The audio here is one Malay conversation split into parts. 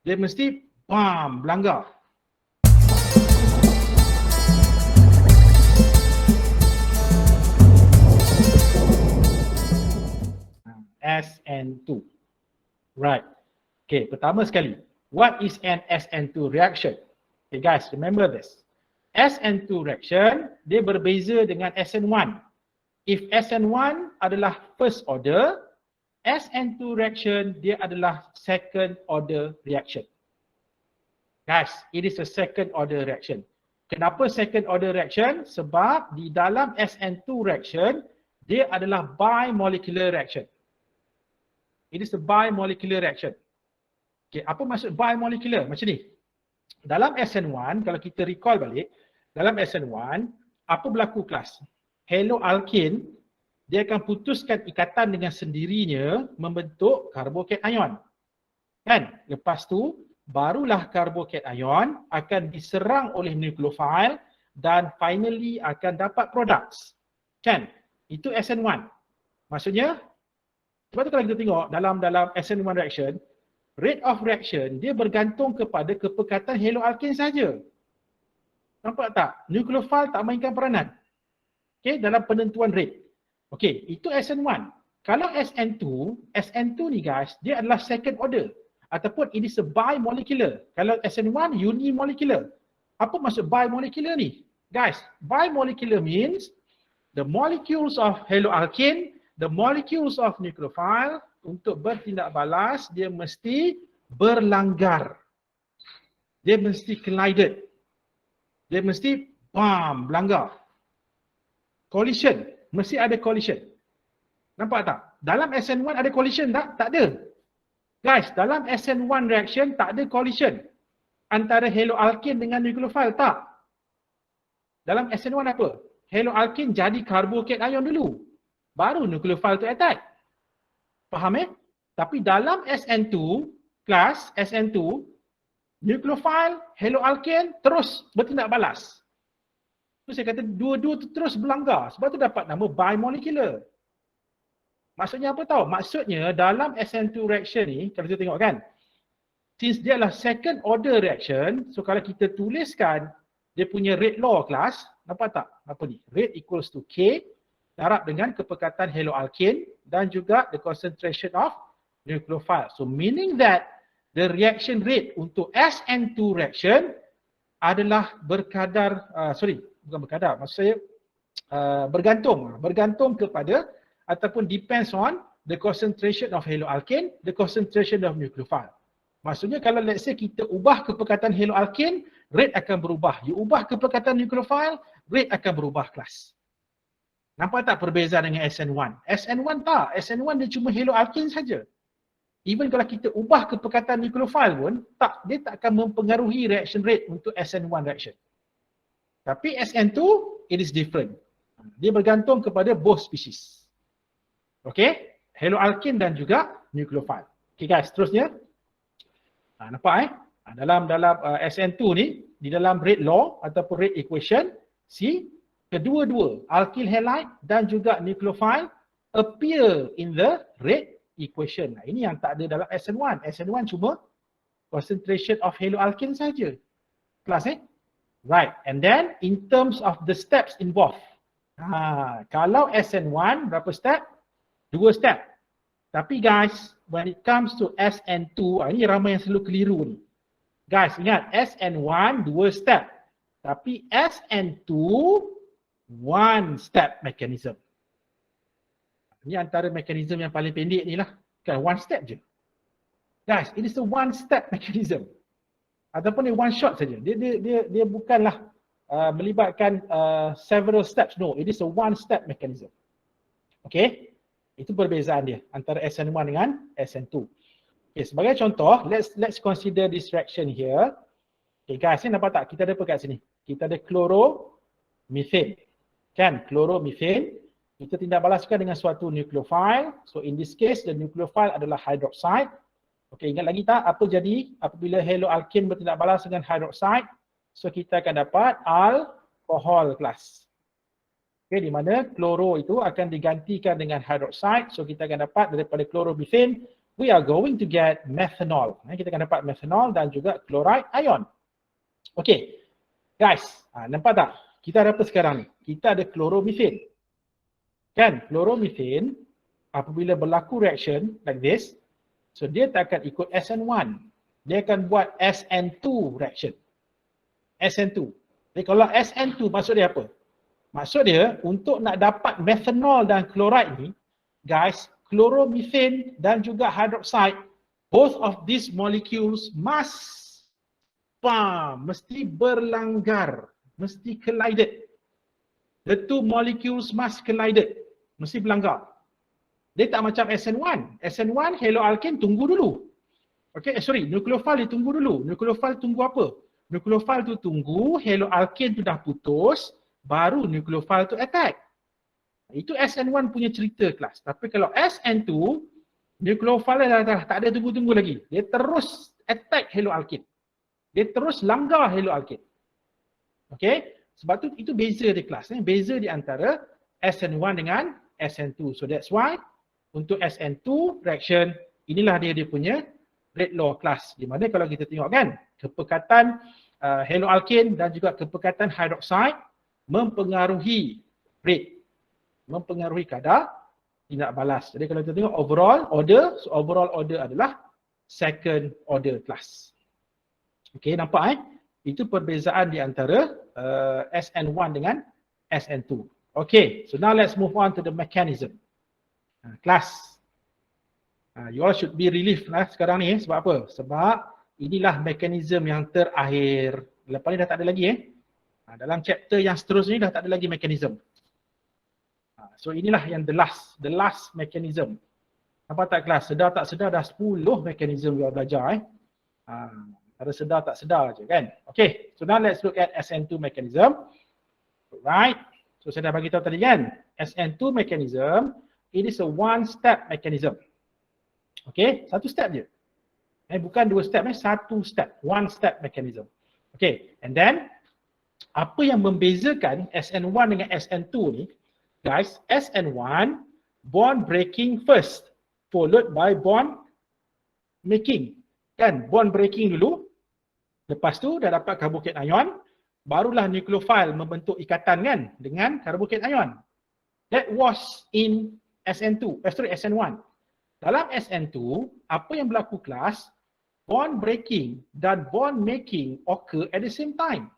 Dia mesti bam, berlanggar. SN2. Right. Okay, pertama sekali, what is an SN2 reaction? Okay guys, remember this. SN2 reaction, dia berbeza dengan SN1. If SN1 adalah first order, SN2 reaction, dia adalah second order reaction. Guys, it is a second order reaction. Kenapa second order reaction? Sebab di dalam SN2 reaction, dia adalah bimolecular reaction. It is a bimolecular reaction. Okay, apa maksud bimolecular? Macam ni. Dalam SN1, kalau kita recall balik, dalam SN1, apa berlaku kelas? Haloalkane, dia akan putuskan ikatan dengan sendirinya membentuk karbokat ion. Kan? Lepas tu, barulah karbokat ion akan diserang oleh nukleofil dan finally akan dapat products. Kan? Itu SN1. Maksudnya, sebab tu kalau kita tengok dalam SN1 reaction, rate of reaction dia bergantung kepada kepekatan haloalkane saja. Nampak tak? Nukleofil tak mainkan peranan. Okay, dalam penentuan rate. Okay, itu SN1. Kalau SN2 ni guys, dia adalah second order ataupun it is a bimolecular. Kalau SN1 unimolecular. Apa maksud bimolecular ni? Guys, bimolecular means the molecules of haloalkane, the molecules of nucleophile untuk bertindak balas, dia mesti berlanggar. Dia mesti collided. Dia mesti bam, berlanggar. Collision. Mesti ada collision. Nampak tak? Dalam SN1 ada collision tak? Tak ada. Guys, dalam SN1 reaction tak ada collision antara haloalkane dengan nucleophile, tak. Dalam SN1 apa? Haloalkane jadi karbokat ion dulu. Baru nucleophile tu attack. Faham Tapi dalam SN2, kelas SN2, nucleophile, haloalkane terus bertindak balas. Tu saya kata dua-dua tu terus berlanggar. Sebab tu dapat nama bimolecular. Maksudnya apa tahu? Maksudnya dalam SN2 reaction ni, kalau kita tengok kan, since dia adalah second order reaction, so kalau kita tuliskan dia punya rate law kelas, nampak tak? Apa ni? Rate equals to K, darab dengan kepekatan haloalkane dan juga the concentration of nucleophile. So meaning that the reaction rate untuk SN2 reaction adalah berkadar, maksud saya bergantung kepada ataupun depends on the concentration of haloalkane, the concentration of nucleophile. Maksudnya kalau let's say kita ubah kepekatan haloalkane, rate akan berubah. You ubah kepekatan nucleophile, rate akan berubah kelas. Nampak tak perbezaan dengan SN1? SN1 tak. SN1 dia cuma haloalkane saja. Even kalau kita ubah kepekatan nucleophile pun, dia tak akan mempengaruhi reaction rate untuk SN1 reaction. Tapi SN2, it is different. Dia bergantung kepada both species. Okay? Haloalkane dan juga nucleophile. Okay guys, terusnya. Nampak dalam SN2 ni, di dalam rate law ataupun rate equation, see, kedua-dua alkyl halide dan juga nucleophile appear in the rate equation. Ini yang tak ada dalam SN1. SN1 cuma concentration of haloalkane saja. Kelas Right. And then in terms of the steps involved. Kalau SN1 berapa step? 2 step. Tapi guys, when it comes to SN2, ini ramai yang selalu keliru ni. Guys, ingat SN1 2 step. Tapi SN2 one step mechanism. Ini antara mekanisme yang paling pendek ni lah. Kan one step je. Guys, it is a one step mechanism. Ataupun dia one shot saja. Dia bukanlah melibatkan several steps. No, it is a one step mechanism. Okay? Itu perbezaan dia antara SN1 dengan SN2. Okay, sebagai contoh, let's consider this reaction here. Okay guys, ni nampak tak? Kita ada apa kat sini? Kita ada chloromethane. Kan, chloromethane. Kita tindak balaskan dengan suatu nucleophile. So in this case, the nucleophile adalah hydroxide. Okay, ingat lagi tak apa jadi apabila haloalkane bertindak balas dengan hydroxide? So kita akan dapat alkohol kelas. Okay, di mana chloro itu akan digantikan dengan hydroxide. So kita akan dapat daripada chloromethane, we are going to get methanol. Kita akan dapat methanol dan juga chloride ion. Okay, guys, nampak tak? Kita ada apa sekarang ni? Kita ada chloromethane. Kan, chloromethane apabila berlaku reaction like this, so dia tak akan ikut SN1. Dia akan buat SN2 reaction. SN2. Jadi kalau SN2 maksud dia apa? Maksud dia untuk nak dapat methanol dan chloride ni, guys, chloromethane dan juga hydroxide, both of these molecules mesti berlanggar, mesti collided. The two molecules must collided, mesti berlanggar. Dia tak macam SN1. SN1 haloalkane tunggu dulu. Okay, nukleofil dia tunggu dulu. Nukleofil tunggu apa? Nukleofil tu tunggu haloalkane tu dah putus, baru nukleofil tu attack. Itu SN1 punya cerita kelas. Tapi kalau SN2, nukleofil dah tak ada tunggu-tunggu lagi. Dia terus attack haloalkane. Dia terus langgar haloalkane. Okay? Sebab tu itu beza di kelas. Beza di antara SN1 dengan SN2. So that's why untuk SN2 reaction, inilah dia punya rate law kelas. Di mana kalau kita tengok kan, kepekatan haloalkane dan juga kepekatan hydroxide mempengaruhi rate. Mempengaruhi kadar tindak balas. Jadi kalau kita tengok overall order, so overall order adalah second order class. Okey, nampak Itu perbezaan di antara SN1 dengan SN2. Okay, so now let's move on to the mechanism. Class. You all should be relieved lah sekarang ni. Sebab apa? Sebab inilah mekanisme yang terakhir. Lepas ni dah tak ada lagi dalam chapter yang seterusnya dah tak ada lagi mekanisme. So inilah yang the last mechanism. Nampak tak kelas? Sedar tak sedar dah 10 mekanisme you all belajar ada sedar tak sedar je kan. Okay, so now let's look at SN2 mechanism. Right. So saya dah bagi tahu tadi kan, SN2 mechanism, it is a one step mechanism. Okay, satu step je. Bukan dua step, satu step, one step mechanism. Okay, and then apa yang membezakan SN1 dengan SN2 ni, guys, SN1 bond breaking first, followed by bond making. Kan, bond breaking dulu, lepas tu dah dapat karbohidrat ion, barulah nukleofil membentuk ikatan kan dengan karbohidrat ion. That was in SN1. Dalam SN2, apa yang berlaku kelas? Bond breaking dan bond making occur at the same time.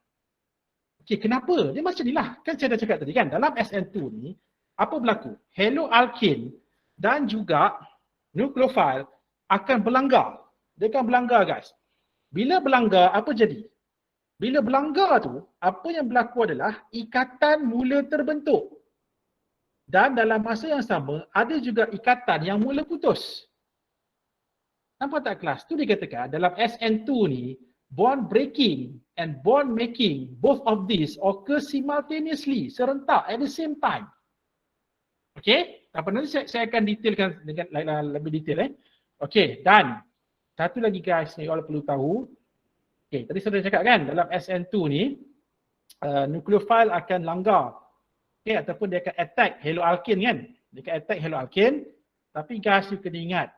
Okay, kenapa? Dia macam ni lah. Kan saya dah cakap tadi kan, dalam SN2 ni, apa berlaku? Haloalkane dan juga nukleofil akan berlanggar. Dia akan berlanggar guys. Bila berlanggar, apa jadi? Bila berlanggar tu, apa yang berlaku adalah ikatan mula terbentuk. Dan dalam masa yang sama, ada juga ikatan yang mula putus. Nampak tak kelas? Tu dikatakan dalam SN2 ni, bond breaking and bond making, both of these occur simultaneously, serentak at the same time. Okay? Apa nanti saya akan detailkan dengan lebih detail. Okay, dan satu lagi guys, you all perlu tahu. Okay, tadi saya dah cakap kan, dalam SN2 ni, nukleofil akan langgar. Okay, ataupun dia akan attack haloalkane kan. Dia akan attack haloalkane. Tapi guys, you kena ingat,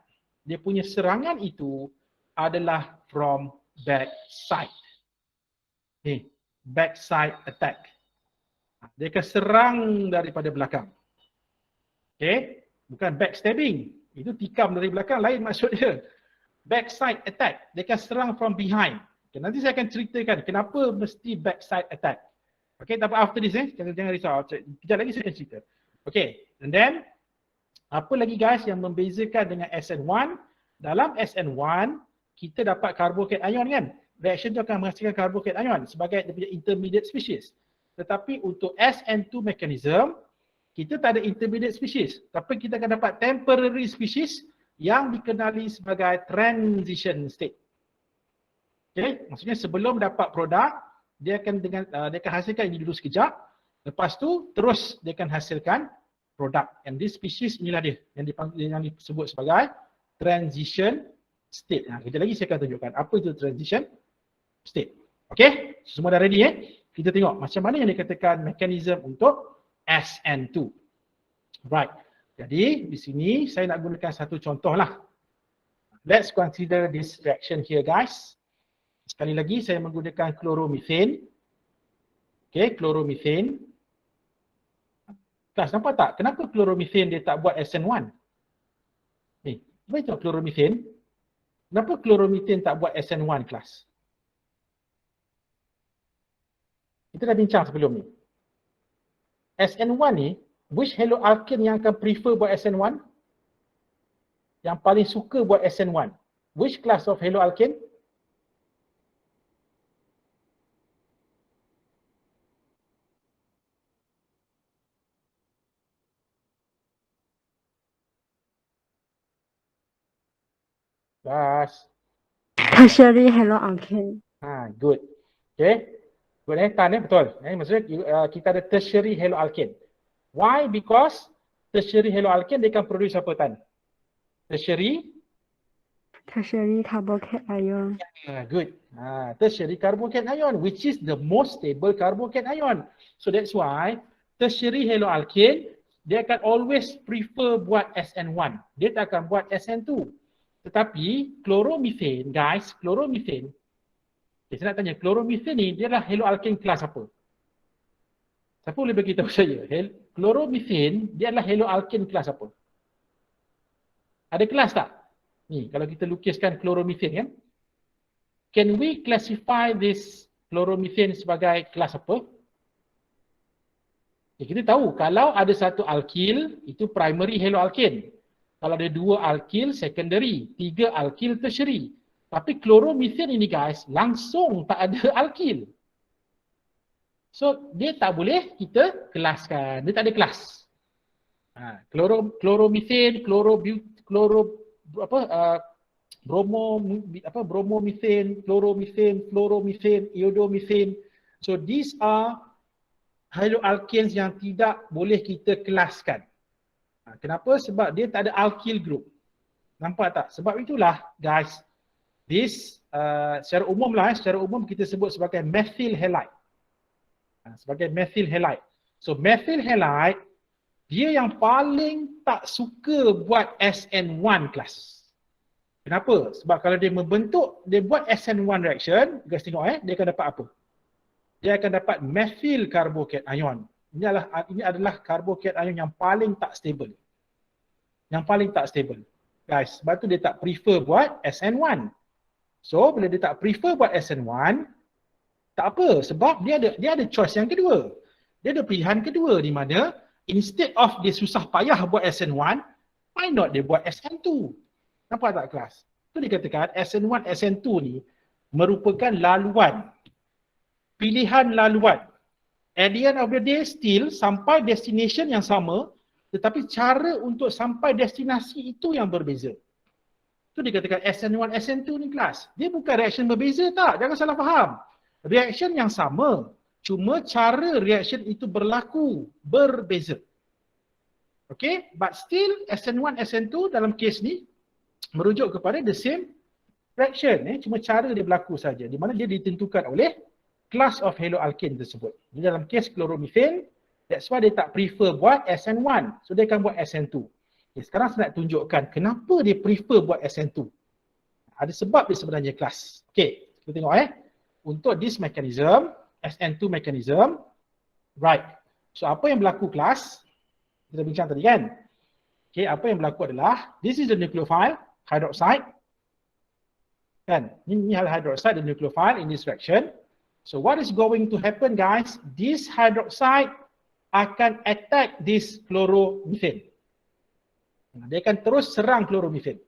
dia punya serangan itu adalah from back side. Okay, back side attack. Dia akan serang daripada belakang. Okay, bukan backstabbing. Itu tikam dari belakang, lain maksud dia. Backside attack, dia akan serang from behind. Okay, nanti saya akan ceritakan kenapa mesti backside attack. Okay, tapi after this jangan risau. Sekejap lagi saya akan cerita. Okay, and then apa lagi guys yang membezakan dengan SN1? Dalam SN1, kita dapat karbohidrat ion kan? Reaction tu akan menghasilkan karbohidrat ion sebagai intermediate species. Tetapi untuk SN2 mechanism, kita tak ada intermediate species. Tapi kita akan dapat temporary species yang dikenali sebagai transition state. Okay, maksudnya sebelum dapat produk, dia akan hasilkan ini dulu sekejap. Lepas tu terus dia akan hasilkan produk. And this species inilah dia yang disebut sebagai transition state. Kejap lagi saya akan tunjukkan apa itu transition state. Okay, semua dah ready Kita tengok macam mana yang dikatakan mekanisme untuk SN2. Right. Jadi di sini saya nak gunakan satu contoh lah. let's consider this reaction here guys. Sekali lagi saya menggunakan chloromethane. Okay, chloromethane. Kelas nampak tak? Kenapa chloromethane dia tak buat SN1? Ni, cuba tengok chloromethane. Kenapa chloromethane tak buat SN1 kelas? Kita dah bincang sebelum ni. SN1 ni, which haloalkane yang akan prefer buat SN1? Yang paling suka buat SN1. Which class of haloalkane? Class. Tertiary haloalkane. Good. Okay. Good Tan betul. Maksudnya kita ada tertiary haloalkane. Why? Because tertiary haloalkane dia akan produce apa Tan? Tertiary carbocation ion. Good. Tertiary carbocation ion, which is the most stable carbocation ion. So that's why tertiary haloalkane dia akan always prefer buat SN1. Dia tak akan buat SN2. Tetapi chloromethane, guys, chloromethane. Okay, saya nak tanya, chloromethane ni dia adalah haloalkane kelas apa? Siapa boleh beritahu saya? Chloromethane dia adalah haloalkane kelas apa? Ada kelas tak? Ni, kalau kita lukiskan chloromethane kan? Can we classify this chloromethane sebagai kelas apa? Okay, kita tahu kalau ada satu alkyl, itu primary haloalkane. Kalau ada dua alkyl, secondary. Tiga alkyl, tertiary. Tapi chloromethane ini guys, langsung tak ada alkyl. So, dia tak boleh kita kelaskan. Dia tak ada kelas. Chloromethane, bromomethane, chloromethane, fluoromethane, iodomethane. So, these are haloalkanes yang tidak boleh kita kelaskan. Kenapa? Sebab dia tak ada alkyl group. Nampak tak? Sebab itulah guys, this secara umum kita sebut sebagai methyl halide. Sebagai methyl halide. So methyl halide dia yang paling tak suka buat SN1 class. Kenapa? Sebab kalau dia buat SN1 reaction, guys tengok dia akan dapat apa? Dia akan dapat methyl carbocation ion. Ini adalah carbocation ion yang paling tak stable. Yang paling tak stable. Guys, sebab tu dia tak prefer buat SN1. So, bila dia tak prefer buat SN1, tak apa. Sebab dia ada choice yang kedua. Dia ada pilihan kedua di mana instead of dia susah payah buat SN1, why not dia buat SN2? Nampak tak kelas? Itu dikatakan SN1, SN2 ni merupakan laluan. Pilihan laluan. At the end of the day, still sampai destination yang sama, tetapi cara untuk sampai destinasi itu yang berbeza. Itu dikatakan SN1, SN2 ni kelas. Dia bukan reaction berbeza tak? Jangan salah faham. Reaction yang sama, cuma cara reaction itu berlaku berbeza. Okay, but still SN1, SN2 dalam kes ni merujuk kepada the same reaction. Cuma cara dia berlaku saja. Di mana dia ditentukan oleh class of haloalkane tersebut. Jadi dalam kes chloromethane, that's why dia tak prefer buat SN1. So dia akan buat SN2. Okay, sekarang saya nak tunjukkan kenapa dia prefer buat SN2. Ada sebab dia sebenarnya kelas. Okay, kita tengok untuk this mechanism, SN2 mechanism, right. So apa yang berlaku kelas? Kita bincang tadi kan? Okay, apa yang berlaku adalah, this is the nucleophile, hydroxide. Kan? Ini hydroxide, the nucleophile in this reaction. So what is going to happen guys? This hydroxide akan attack this chloromethane. Dia akan terus serang chloromethane.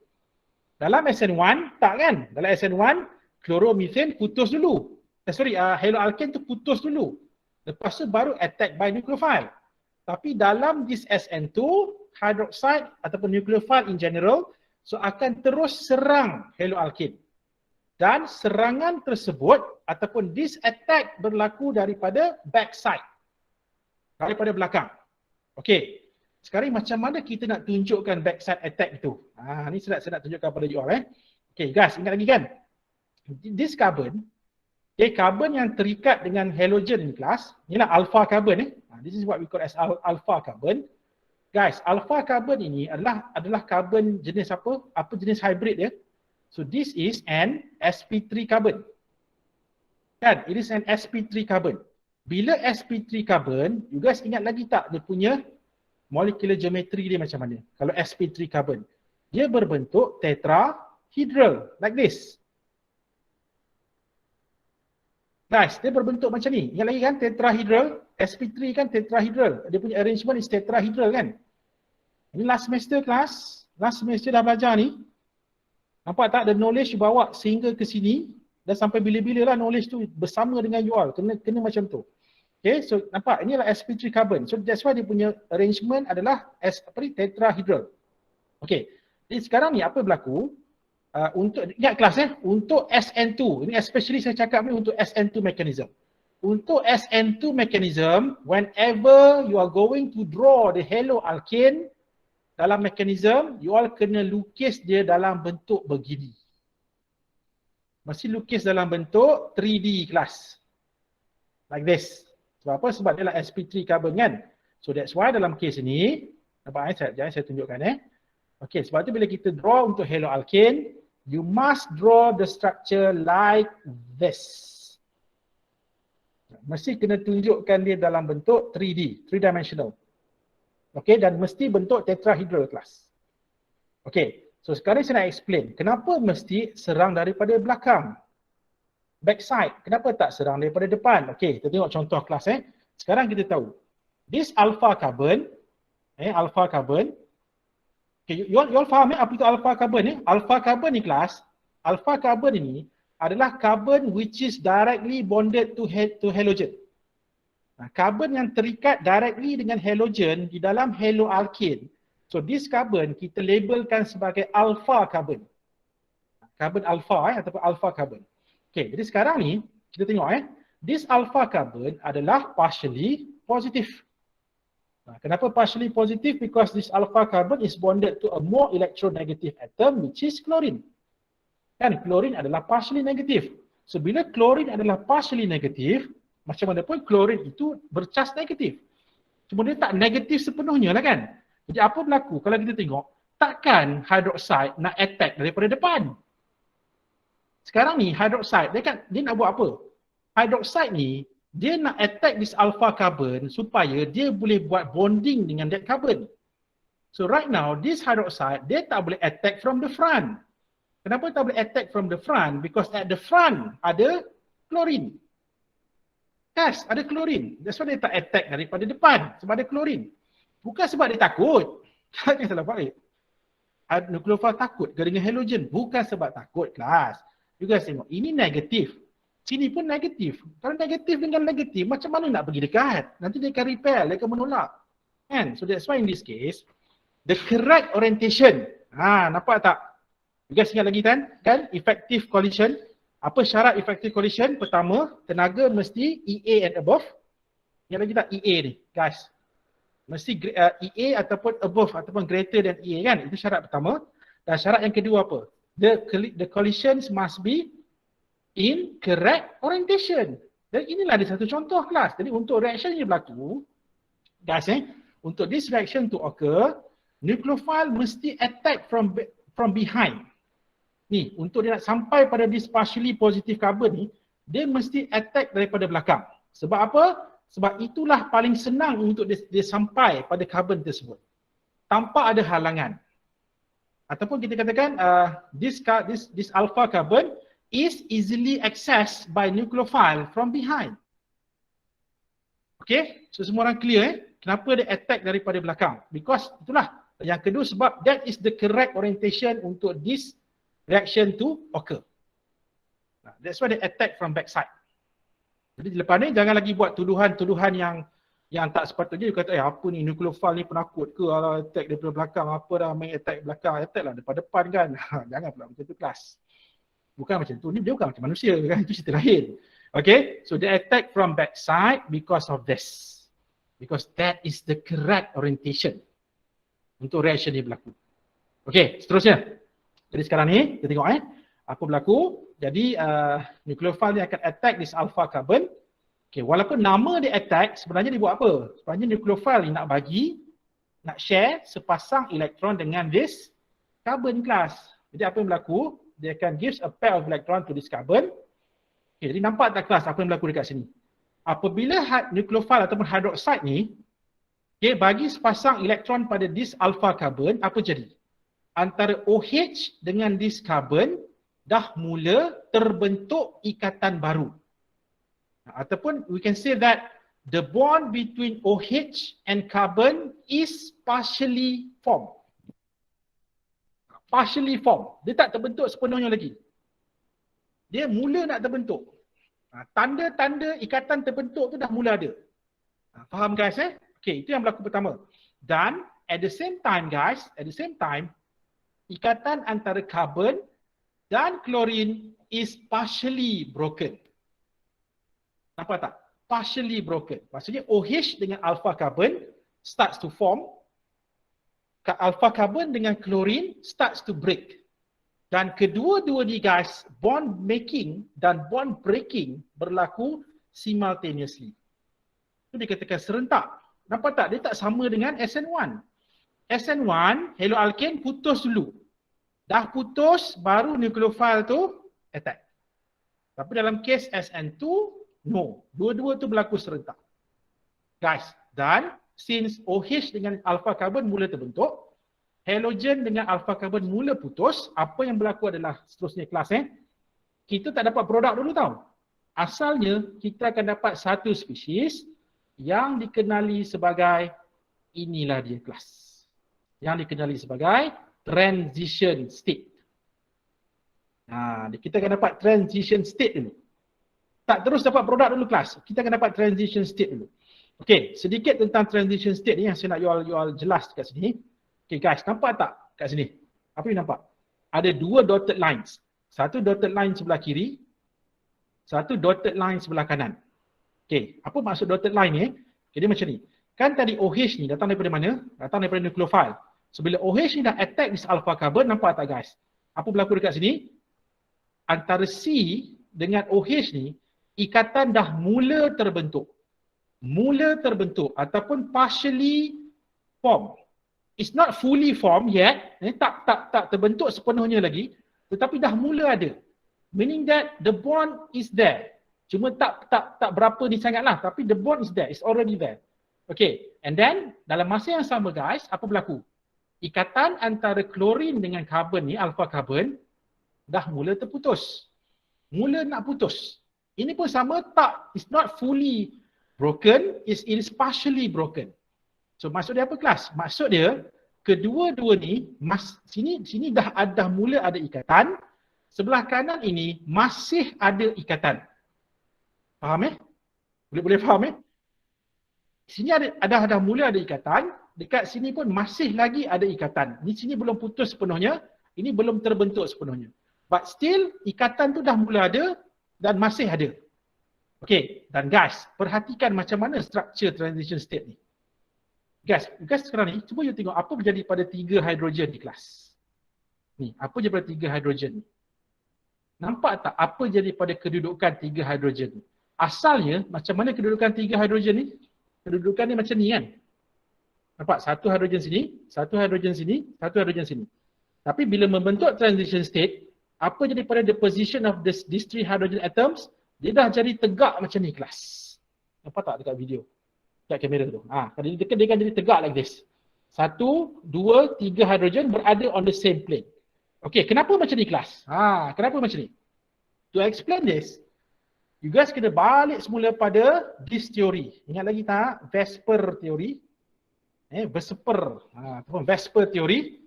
Dalam SN1, tak kan? Dalam SN1, chloromethane putus dulu. Haloalkane tu putus dulu. Lepas tu baru attack by nucleophile. Tapi dalam this SN2, hydroxide ataupun nucleophile in general, so akan terus serang haloalkane. Dan serangan tersebut ataupun this attack berlaku daripada backside. Daripada belakang. Okey. Sekarang macam mana kita nak tunjukkan backside attack itu? Ni saya nak tunjukkan pada you all. Okey guys, ingat lagi kan? This carbon, carbon yang terikat dengan halogen ni kelas, inilah alpha carbon. This is what we call as alpha carbon. Guys, alpha carbon ini adalah carbon jenis apa? Apa jenis hybrid dia? So this is an sp3 carbon. Kan? It is an sp3 carbon. Bila sp3 carbon, you guys ingat lagi tak dia punya molecular geometry dia macam mana? Kalau sp3 carbon, dia berbentuk tetrahedral like this. Guys, dia berbentuk macam ni. Ingat lagi kan tetrahedral? sp3 kan tetrahedral. Dia punya arrangement is tetrahedral kan? Ini last semester kelas. Last semester dah belajar ni. Nampak tak? The knowledge you bawa sehingga ke sini. Dan sampai bila-bila lah knowledge tu bersama dengan you all. Kena macam tu. Okay, so nampak? Inilah sp3 carbon. So that's why dia punya arrangement adalah tetrahedral. Okay. Jadi sekarang ni apa berlaku? Untuk ingat kelas untuk SN2, ini especially saya cakap ni untuk SN2 mechanism. Untuk SN2 mechanism, whenever you are going to draw the haloalkane dalam mechanism, you all kena lukis dia dalam bentuk begini. Mesti lukis dalam bentuk 3D kelas. Like this. Sebab apa? Sebab dia lah sp3 carbon kan. So that's why dalam case ini, nampak saya tunjukkan Okay, sebab tu bila kita draw untuk haloalkane, you must draw the structure like this. Mesti kena tunjukkan dia dalam bentuk 3D, 3-dimensional. Okay, dan mesti bentuk tetrahedral kelas. Okay, so sekarang saya nak explain kenapa mesti serang daripada belakang. Backside, kenapa tak serang daripada depan? Okay, kita tengok contoh kelas Sekarang kita tahu, this alpha carbon, alpha carbon, okay, you all faham apa itu alpha carbon Alpha carbon ni kelas, alpha carbon ini adalah carbon which is directly bonded to halogen. Carbon yang terikat directly dengan halogen di dalam haloalkane. So this carbon kita labelkan sebagai alpha carbon. Carbon alpha ataupun alpha carbon. Okay, jadi sekarang ni kita tengok this alpha carbon adalah partially positive. Kenapa partially positive? Because this alpha carbon is bonded to a more electronegative atom which is chlorine. Kan chlorine adalah partially negative. So bila chlorine adalah partially negative, macam mana pun chlorine itu bercas negatif. Cuma dia tak negatif sepenuhnya lah kan. Jadi apa berlaku kalau kita tengok, takkan hydroxide nak attack daripada depan. Sekarang ni hydroxide dia nak buat apa? Hydroxide ni dia nak attack this alpha carbon supaya dia boleh buat bonding dengan that carbon. So right now, this hydroxide, dia tak boleh attack from the front. Kenapa tak boleh attack from the front? Because at the front ada chlorine. Yes, ada chlorine. That's why dia tak attack daripada depan. Sebab ada chlorine. Bukan sebab dia takut. Jangan salah faham. Nucleophile takut ke dengan halogen? Bukan sebab takut kelas. You guys tengok, ini negatif. Sini pun negatif. Kalau negatif dengan negatif, macam mana nak pergi dekat? Nanti dia akan repel, dia akan menolak. Kan? So that's why in this case, the correct orientation. Nampak tak? You guys ingat lagi kan? Effective collision. Apa syarat effective collision? Pertama, tenaga mesti EA and above. Ingat lagi tak EA ni? Guys. Mesti EA ataupun above ataupun greater than EA kan? Itu syarat pertama. Dan syarat yang kedua apa? The collisions must be in correct orientation. Dan inilah ada satu contoh kelas. Jadi untuk reaction yang berlaku, guys untuk this reaction to occur, nucleophile mesti attack from behind. Ni, untuk dia nak sampai pada this partially positive carbon ni, dia mesti attack daripada belakang. Sebab apa? Sebab itulah paling senang untuk dia sampai pada carbon tersebut. Tanpa ada halangan. Ataupun kita katakan this alpha carbon is easily accessed by nucleophile from behind. Okay, so semua orang clear kenapa dia attack daripada belakang? Because itulah. Yang kedua sebab that is the correct orientation untuk this reaction to occur. That's why they attack from backside. Jadi lepas ni jangan lagi buat tuduhan-tuduhan yang tak sepatutnya. You kata apa ni nucleophile ni penakut ke attack daripada belakang, apa dah main attack belakang, attack lah depan kan. Jangan pula macam tu kelas. Bukan macam tu, ni dia bukan macam manusia kan, itu cerita lain. Okay, so they attack from backside because of this. Because that is the correct orientation untuk reaction ni berlaku. Okay, seterusnya. Jadi sekarang ni, kita tengok apa berlaku. Jadi nucleophile ni akan attack this alpha carbon. Okay, walaupun nama dia attack, sebenarnya dia buat apa? Sebenarnya nucleophile ni nak share sepasang elektron dengan this carbon class. Jadi apa yang berlaku? dia akan gives a pair of electron to this carbon. Okay, jadi nampak tak kelas apa yang berlaku dekat sini? Apabila nucleophile ataupun hydroxide ni, okay, bagi sepasang elektron pada this alpha carbon, apa jadi? Antara OH dengan this carbon dah mula terbentuk ikatan baru. Ataupun we can say that the bond between OH and carbon is partially formed. Partially formed. Dia tak terbentuk sepenuhnya lagi. Dia mula nak terbentuk. Tanda-tanda ikatan terbentuk tu dah mula ada. Faham guys Okay, itu yang berlaku pertama. Dan at the same time guys, ikatan antara carbon dan chlorine is partially broken. Nampak tak? Partially broken. Maksudnya OH dengan alpha carbon starts to form. Alpha carbon dengan chlorine starts to break. Dan kedua-dua ni guys, bond making dan bond breaking berlaku simultaneously. Itu dikatakan serentak. Nampak tak? Dia tak sama dengan SN1. SN1, haloalkane putus dulu. Dah putus, baru nucleophile tu attack. Tapi dalam kes SN2, no. Dua-dua tu berlaku serentak. Guys, dan since OH dengan alpha carbon mula terbentuk, halogen dengan alpha carbon mula putus, apa yang berlaku adalah seterusnya kelas kita tak dapat produk dulu tau. Asalnya, kita akan dapat satu spesies yang dikenali sebagai, inilah dia kelas. Yang dikenali sebagai transition state. Kita akan dapat transition state dulu. Tak terus dapat produk dulu kelas. Kita akan dapat transition state dulu. Okey, sedikit tentang transition state ni yang saya nak you all jelas kat sini. Okey guys, nampak tak kat sini? Apa yang nampak? Ada dua dotted lines. Satu dotted line sebelah kiri, satu dotted line sebelah kanan. Okey, apa maksud dotted line ni? Jadi macam ni. Kan tadi OH ni datang daripada mana? Datang daripada nucleophile. So bila OH ni dah attack this alpha carbon, nampak tak guys? Apa berlaku dekat sini? Antara C dengan OH ni, ikatan dah mula terbentuk. Mula terbentuk ataupun partially formed. It's not fully formed yet. Tak terbentuk sepenuhnya lagi. Tetapi dah mula ada. Meaning that the bond is there. Cuma tak berapa ni sangatlah. Tapi the bond is there. It's already there. Okay. And then dalam masa yang sama guys, apa berlaku? Ikatan antara klorin dengan karbon ni, alpha carbon, dah mula terputus. Mula nak putus. Ini pun sama tak, it's not fully broken, it is partially broken. So maksud dia apa kelas? Maksud dia, kedua-dua ni, sini dah mula ada ikatan, sebelah kanan ini masih ada ikatan. Faham Boleh faham Sini dah mula ada ikatan, dekat sini pun masih lagi ada ikatan. Di sini belum putus sepenuhnya, ini belum terbentuk sepenuhnya. But still, ikatan tu dah mula ada dan masih ada. Okay, dan guys, perhatikan macam mana structure transition state ni. Guys sekarang ni, cuba you tengok apa berjadi pada 3 hidrogen di kelas. Ni, apa je pada 3 hidrogen ni? Nampak tak apa jadi pada kedudukan 3 hidrogen ni? Asalnya, macam mana kedudukan 3 hidrogen ni? Kedudukan ni macam ni kan? Nampak? Satu hidrogen sini, satu hidrogen sini, satu hidrogen sini. Tapi bila membentuk transition state, apa jadi pada the position of these 3 hydrogen atoms? Dia dah jadi tegak macam ni kelas. Nampak tak dekat video? Dekat kamera tu. Kalau dia dekat, dia akan jadi tegak like this. 1, 2, 3 hydrogen berada on the same plane. Okay, kenapa macam ni kelas? Kenapa macam ni? To explain this, you guys kena balik semula pada this theory. Ingat lagi tak? Vesper theory. Vesper. Ataupun Vesper theory.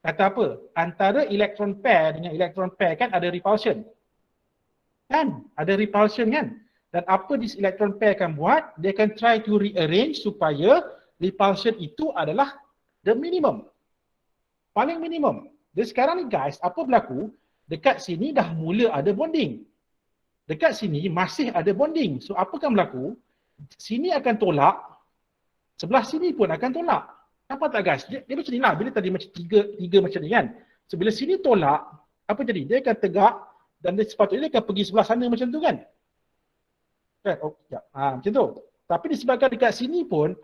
Kata apa? Antara electron pair dengan electron pair kan ada repulsion. Kan? Ada repulsion kan? Dan apa this electron pair akan buat? Dia akan try to rearrange supaya repulsion itu adalah the minimum. Paling minimum. Dan sekarang ni guys, apa berlaku? Dekat sini dah mula ada bonding. Dekat sini masih ada bonding. So apa akan berlaku? Sini akan tolak. Sebelah sini pun akan tolak. Nampak tak guys? Dia macam ni lah. Bila tadi macam tiga macam ni kan. So bila sini tolak, apa jadi? Dia akan tegak dan dia sepatutnya dia akan pergi sebelah sana macam tu kan. Macam tu. Tapi disebabkan dekat sini pun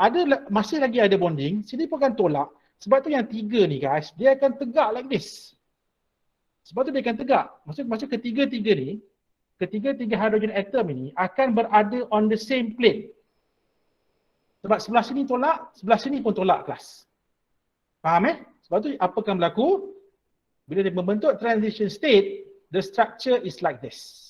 masih lagi ada bonding, sini pun akan tolak. Sebab tu yang 3 ni guys, dia akan tegak like this. Sebab tu dia akan tegak. Maksud ketiga-tiga ni, ketiga-tiga hydrogen atom ini akan berada on the same plane. Sebab sebelah sini tolak, sebelah sini pun tolak kelas. Faham Sebab tu apa akan berlaku? Bila dia membentuk transition state, the structure is like this.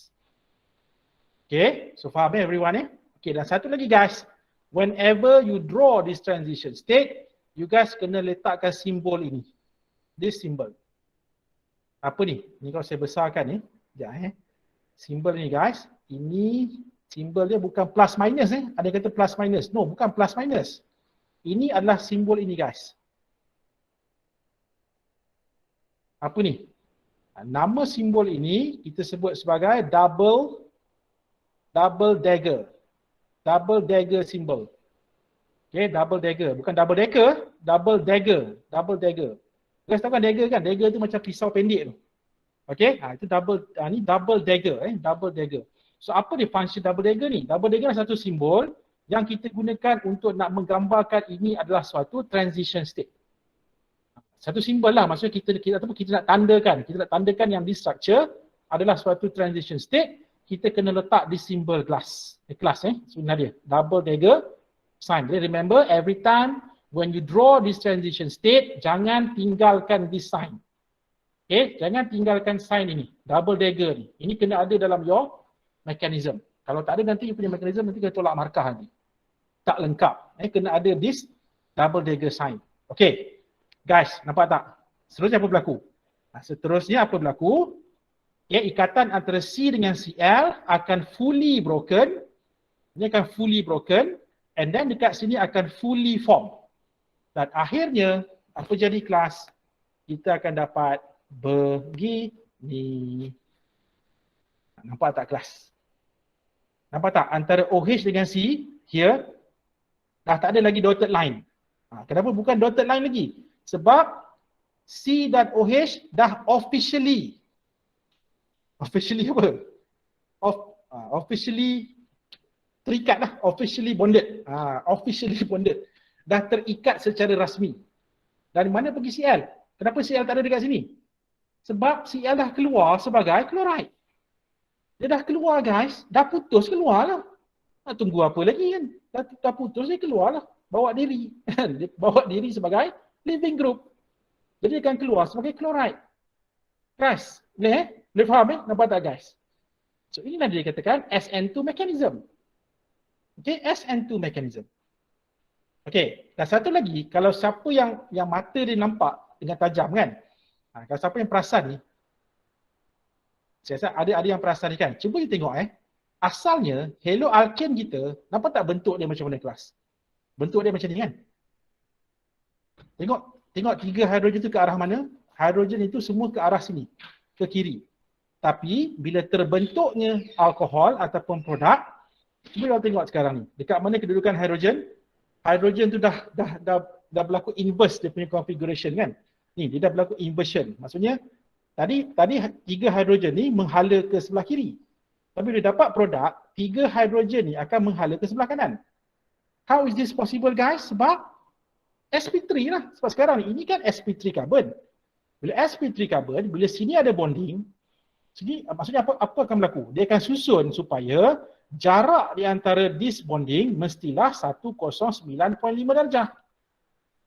Okay, so faham everyone Okay, dan satu lagi guys, whenever you draw this transition state, you guys kena letakkan simbol ini. This symbol. Apa ni? Ni kalau saya besarkan ni. Sekejap Simbol ni guys, ini simbol dia bukan plus minus Ada yang kata plus minus. No, bukan plus minus. Ini adalah simbol ini guys. Apa ni? Nama simbol ini kita sebut sebagai double dagger. Double dagger symbol. Okay, double dagger. Bukan double decker, double dagger. Double dagger. Guys tahu kan dagger kan? Dagger tu macam pisau pendek tu. Okay, itu ni double dagger. Double dagger. So apa dia function double dagger ni? Double dagger adalah satu simbol yang kita gunakan untuk nak menggambarkan ini adalah suatu transition state. Satu simbol lah, maksudnya kita nak tandakan yang this structure adalah suatu transition state, kita kena letak di simbol kelas sebenarnya double dagger sign. Jadi remember every time when you draw this transition state, jangan tinggalkan this sign. Okay, jangan tinggalkan sign ini, double dagger ni. Ini kena ada dalam your mechanism. Kalau tak ada nanti you punya mechanism nanti kena tolak markah nanti. Tak lengkap. Kena ada this double dagger sign. Okay. Guys, nampak tak? Seterusnya apa berlaku? Seterusnya apa berlaku? Ikatan antara C dengan Cl akan fully broken. Ini akan fully broken. And then dekat sini akan fully form. Dan akhirnya, apa jadi kelas? Kita akan dapat begini. Nampak tak kelas? Nampak tak? Antara OH dengan C, here, dah tak ada lagi dotted line. Kenapa bukan dotted line lagi? Sebab C dan OH dah officially apa? Officially terikat lah, officially bonded. Officially bonded. Dah terikat secara rasmi. Dari mana pergi Cl? Kenapa Cl tak ada dekat sini? Sebab Cl dah keluar sebagai chloride. Dia dah keluar guys, dah putus keluar lah. Tunggu apa lagi kan? Dah putus dia keluar lah. Bawa diri. Dia bawa diri sebagai living group. Jadi dia akan keluar sebagai chloride. Guys, boleh faham Nampak tak guys? So inilah dia katakan SN2 mechanism. Okay, SN2 mechanism. Okay, dan satu lagi, kalau siapa yang mata dia nampak dengan tajam kan? Kalau siapa yang perasan ni, saya rasa ada yang perasan ni kan? Cuba kita tengok asalnya, haloalkane kita, nampak tak bentuk dia macam mana kelas? Bentuk dia macam ni kan? Tengok tiga hidrogen tu ke arah mana? Hidrogen itu semua ke arah sini, ke kiri. Tapi bila terbentuknya alkohol ataupun produk, cuba kita tengok sekarang ni. Dekat mana kedudukan hidrogen? Hidrogen tu dah berlaku inverse dia punya configuration kan? Ni dia dah berlaku inversion. Maksudnya tadi tiga hidrogen ni menghala ke sebelah kiri. Tapi bila dapat produk, tiga hidrogen ni akan menghala ke sebelah kanan. How is this possible guys? Sebab sp3 lah. Sebab sekarang ni, ini kan sp3 carbon. Bila sp3 carbon, bila sini ada bonding, sini maksudnya apa akan berlaku? Dia akan susun supaya jarak di antara this bonding mestilah 109.5 darjah.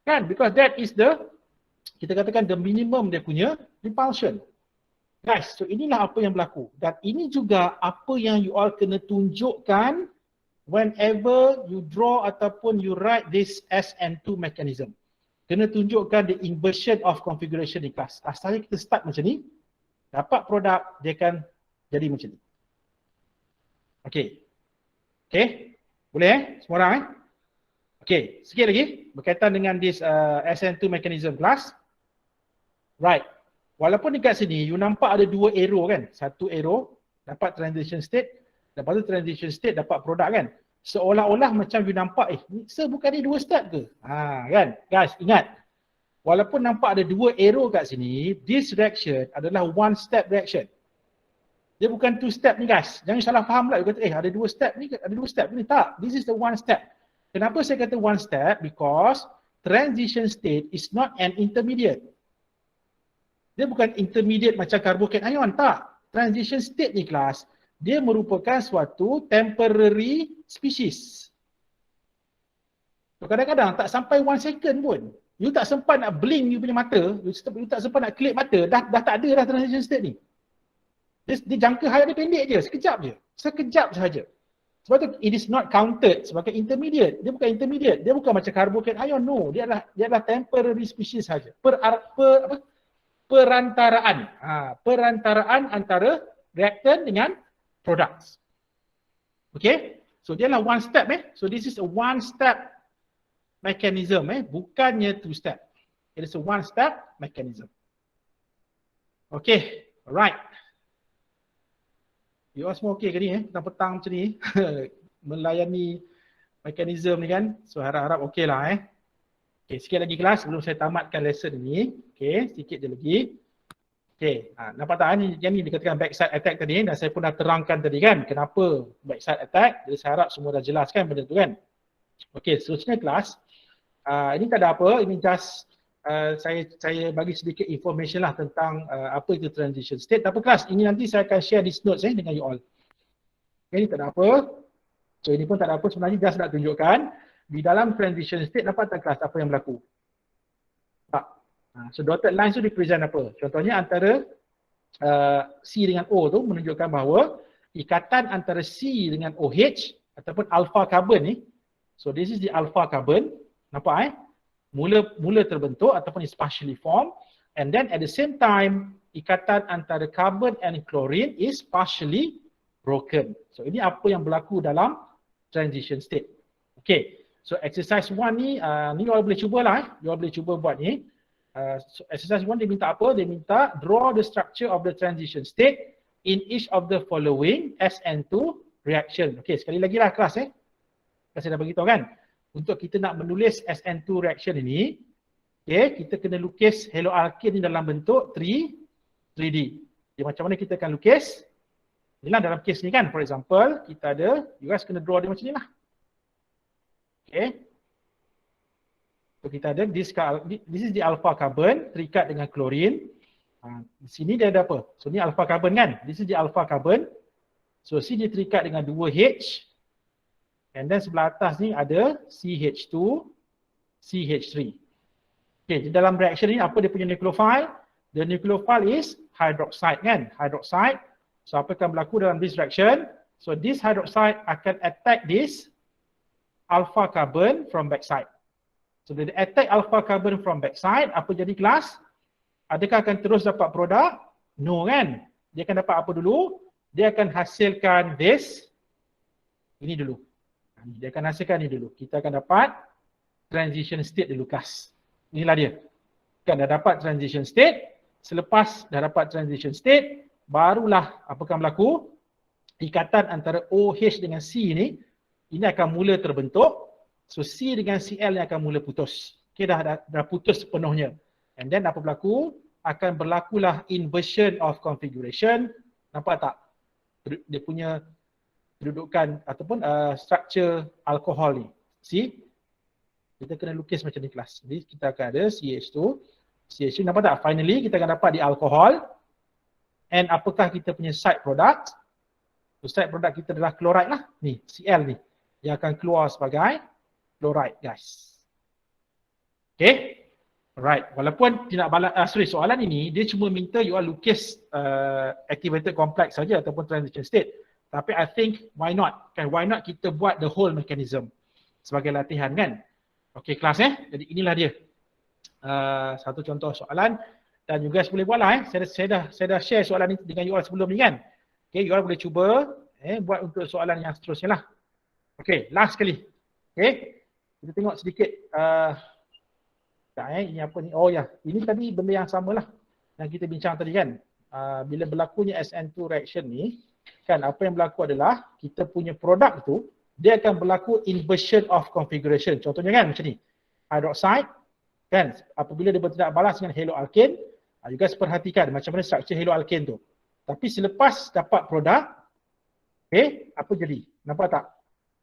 Kan? Because that is kita katakan the minimum dia punya repulsion. Guys, so inilah apa yang berlaku. Dan ini juga apa yang you all kena tunjukkan whenever you draw ataupun you write this SN2 mechanism. Kena tunjukkan the inversion of configuration in class. Asalnya kita start macam ni, dapat produk, dia akan jadi macam ni. Okay. Okay, boleh semua orang Okay, sikit lagi berkaitan dengan this SN2 mechanism class. Right, walaupun dekat sini you nampak ada dua arrow kan. Satu arrow dapat transition state, lepas tu transition state dapat produk kan. Seolah-olah macam you nampak bukan ni dua step ke? Kan? Guys, ingat. Walaupun nampak ada dua arrow kat sini, this reaction adalah one step reaction. Dia bukan two step ni guys. Jangan salah faham pula. You kata ada dua step ni, ada dua step ni. Tak, this is the one step. Kenapa saya kata one step? Because transition state is not an intermediate. Dia bukan intermediate macam carbocation ion, tak. Transition state ni kelas, dia merupakan suatu temporary species. So, kadang-kadang tak sampai 1 second pun. You tak sempat nak blink you punya mata, you tak sempat nak kelip mata, dah tak ada dah transition state ni. Dia jangka hayat dia pendek je, sekejap je. Sekejap sahaja. Sebab tu it is not counted sebagai intermediate. Dia bukan intermediate, dia bukan macam carbocation ion, no. Dia adalah temporary species sahaja. Perantaraan. Perantaraan antara reactant dengan products. Okay? So dia adalah one step So this is a one step mechanism bukannya two step. It is a one step mechanism. Okay, alright. You all semua okay ke ni petang-petang macam ni melayani mekanisme ni kan. So harap-harap okay lah Okay, sikit lagi kelas sebelum saya tamatkan lesson ni. Okay, sikit je lagi. Okay, nampak tak yang ni dikatakan backside attack tadi dan saya pun dah terangkan tadi kan kenapa backside attack. Jadi saya harap semua dah jelaskan benda tu kan. Okay, seterusnya kelas. Ini tak ada apa, ini just saya bagi sedikit information lah tentang apa itu transition state. Tak apa kelas, ini nanti saya akan share this notes dengan you all. Okay, ini tak ada apa. So ini pun tak ada apa, sebenarnya just nak tunjukkan di dalam transition state nampak tak kelas apa yang berlaku. So dotted line tu represent apa? Contohnya antara C dengan O tu menunjukkan bahawa ikatan antara C dengan OH ataupun alpha carbon ni. So this is the alpha carbon. Nampak mula terbentuk ataupun is partially formed, and then at the same time ikatan antara carbon and chlorine is partially broken. So ini apa yang berlaku dalam transition state. Okay, so exercise 1 ni ni you all boleh cuba lah you all boleh cuba buat ni. So exercise 1 dia minta apa? Dia minta draw the structure of the transition state in each of the following SN2 reaction. Okay, sekali lagi lah kelas saya dah beritahu kan. Untuk kita nak menulis SN2 reaction ini, okay, kita kena lukis haloalkane ni dalam bentuk 3D. Jadi macam mana kita akan lukis? Inilah dalam kes ni kan, for example, kita ada, you guys kena draw dia macam ni lah. Okay. So kita ada, this is the alpha carbon, terikat dengan chlorine. Di sini dia ada apa? So ni alpha carbon kan? This is the alpha carbon. So sini terikat dengan 2H. And then sebelah atas ni ada CH2, CH3. Okay, di dalam reaction ni apa dia punya nucleophile? The nucleophile is hydroxide kan? Hydroxide. So apa akan berlaku dalam this reaction? So this hydroxide akan attack this alpha carbon from backside. So dia attack alpha carbon from backside, apa jadi kelas? Adakah akan terus dapat produk? No kan? Dia akan dapat apa dulu? Dia akan hasilkan this. Ini dulu. Dia akan hasilkan ni dulu. Kita akan dapat transition state dulu kelas. Inilah dia. Kan dah dapat transition state. Selepas dah dapat transition state, barulah apa akan berlaku? Ikatan antara OH dengan C ni, ini akan mula terbentuk. So C dengan Cl ni akan mula putus. Okay, dah putus sepenuhnya. And then apa berlaku? Akan berlakulah inversion of configuration. Nampak tak? Dia punya kedudukan ataupun structure alkohol ni. See? Kita kena lukis macam ni kelas. Jadi kita akan ada CH2. CH2 nampak tak? Finally kita akan dapat di alkohol. And apakah kita punya side product? So side product kita adalah chloride lah. Ni, Cl ni. Yang akan keluar sebagai chloride guys. Okay? Alright. Walaupun tidak soalan ini dia cuma minta you all lukis activated complex saja ataupun transition state. Tapi I think why not? Kan why not kita buat the whole mechanism sebagai latihan kan? Okey kelas Jadi inilah dia. Satu contoh soalan dan you guys boleh buatlah Saya dah share soalan ni dengan you all sebelum ni kan. Okey, you all boleh cuba buat untuk soalan yang seterusnya lah. Okey, last sekali. Okey. Kita tengok sedikit ini apa ni? Oh ya, ini tadi benda yang samalah yang kita bincang tadi kan. Bila berlakunya SN2 reaction ni, kan apa yang berlaku adalah kita punya produk tu dia akan berlaku inversion of configuration. Contohnya kan macam ni. Hydroxide kan apabila dia bertindak balas dengan haloalkane, you guys perhatikan macam mana struktur haloalkane tu. Tapi selepas dapat produk, apa jadi? Nampak tak?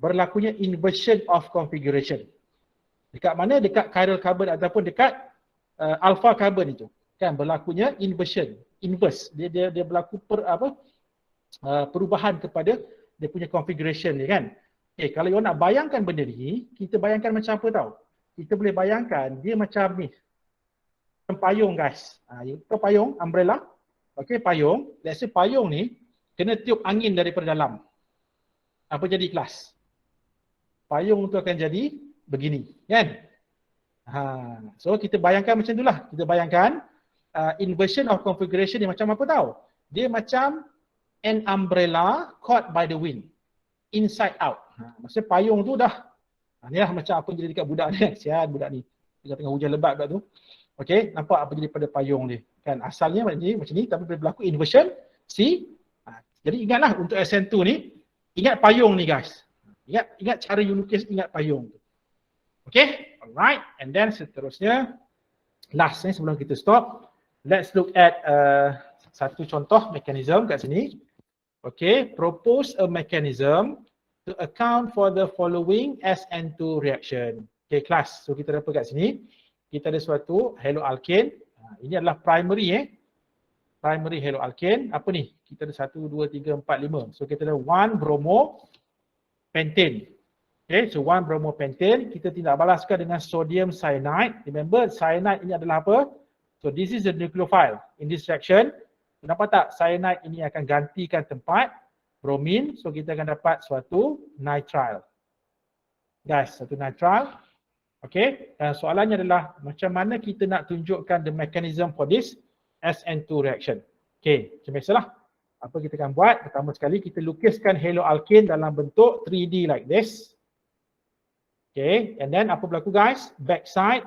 Berlakunya inversion of configuration. Dekat mana? Dekat chiral carbon ataupun dekat alpha carbon itu. kan berlakunya inverse. Dia berlaku perubahan kepada dia punya configuration ni kan. Okay, kalau you nak bayangkan benda ni, kita bayangkan macam apa tau? Kita boleh bayangkan dia macam ni. Payung guys. Itu payung, umbrella. Okay, payung. Let's say payung ni kena tiup angin daripada dalam. Apa jadi kelas? Payung tu akan jadi begini, kan? So kita bayangkan macam itulah. Kita bayangkan inversion of configuration ni macam apa tau? Dia macam an umbrella caught by the wind. Inside out. Maksudnya payung tu dah ni lah macam apa jadi dekat budak ni kan. Sian budak ni. Dia tengah hujan lebat budak tu. Okey, nampak apa jadi pada payung dia. Kan asalnya macam ni tapi bila berlaku inversion, see? Jadi ingatlah untuk SN2 ni, ingat payung ni guys. Ingat cara you lukis, ingat payung tu. Okay, alright. And then seterusnya, last ni sebelum kita stop, let's look at satu contoh mekanism kat sini. Okay, propose a mechanism to account for the following SN2 reaction. Okay, class. So kita dapat kat sini, kita ada suatu haloalkane. Ini adalah primary primary haloalkane. Apa ni? Kita ada 1, 2, 3, 4, 5. So kita ada 1 bromo pentane. Okay, so 1 bromo pentane. Kita tindak balaskan dengan sodium cyanide. Remember, cyanide ini adalah apa? So this is the nucleophile. In this reaction, nampak tak? Cyanide ini akan gantikan tempat bromin. So kita akan dapat suatu nitrile. Guys, satu nitrile. Okay, dan soalannya adalah macam mana kita nak tunjukkan the mechanism for this SN2 reaction. Okay, macam biasalah. Apa kita akan buat? Pertama sekali kita lukiskan haloalkane dalam bentuk 3D like this. Okay, and then apa berlaku guys? Backside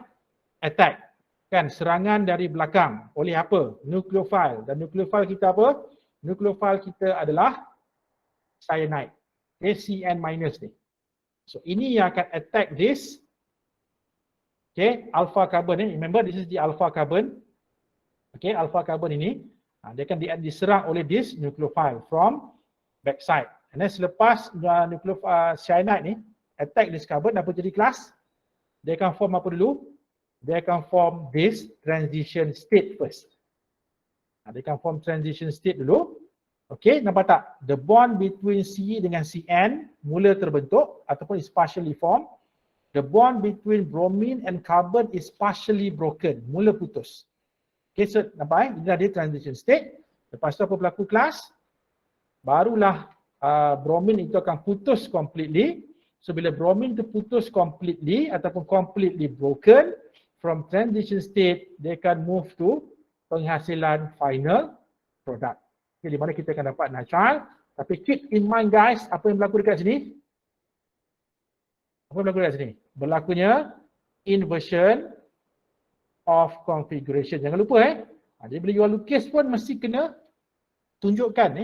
attack. Kan, serangan dari belakang. Oleh apa? Nucleophile. Dan nucleophile kita apa? Nucleophile kita adalah cyanide. Okay, CN minus ni. So ini yang akan attack this. Okay, alpha carbon ni. Remember, this is the alpha carbon. Okay, alpha carbon ini. Dia akan diserang oleh this nucleophile from backside. And then selepas nucleophile cyanide ni attack this carbon, apa jadi kelas? Dia akan form apa dulu? Dia akan form this transition state first. Dia akan form transition state dulu. Okay, nampak tak? The bond between C dengan Cn mula terbentuk ataupun is partially formed. The bond between bromine and carbon is partially broken. Mula putus. Okay, so nampak ini dah dia transition state. Lepas tu apa berlaku kelas? Barulah bromine itu akan putus completely. So bila bromine itu putus completely ataupun completely broken from transition state, dia akan move to penghasilan final product. Okay, di mana kita akan dapat nitrile. Tapi keep in mind guys, apa yang berlaku dekat sini? Apa yang berlaku dekat sini? Berlakunya inversion of configuration. Jangan lupa jadi bila you lukis pun mesti kena tunjukkan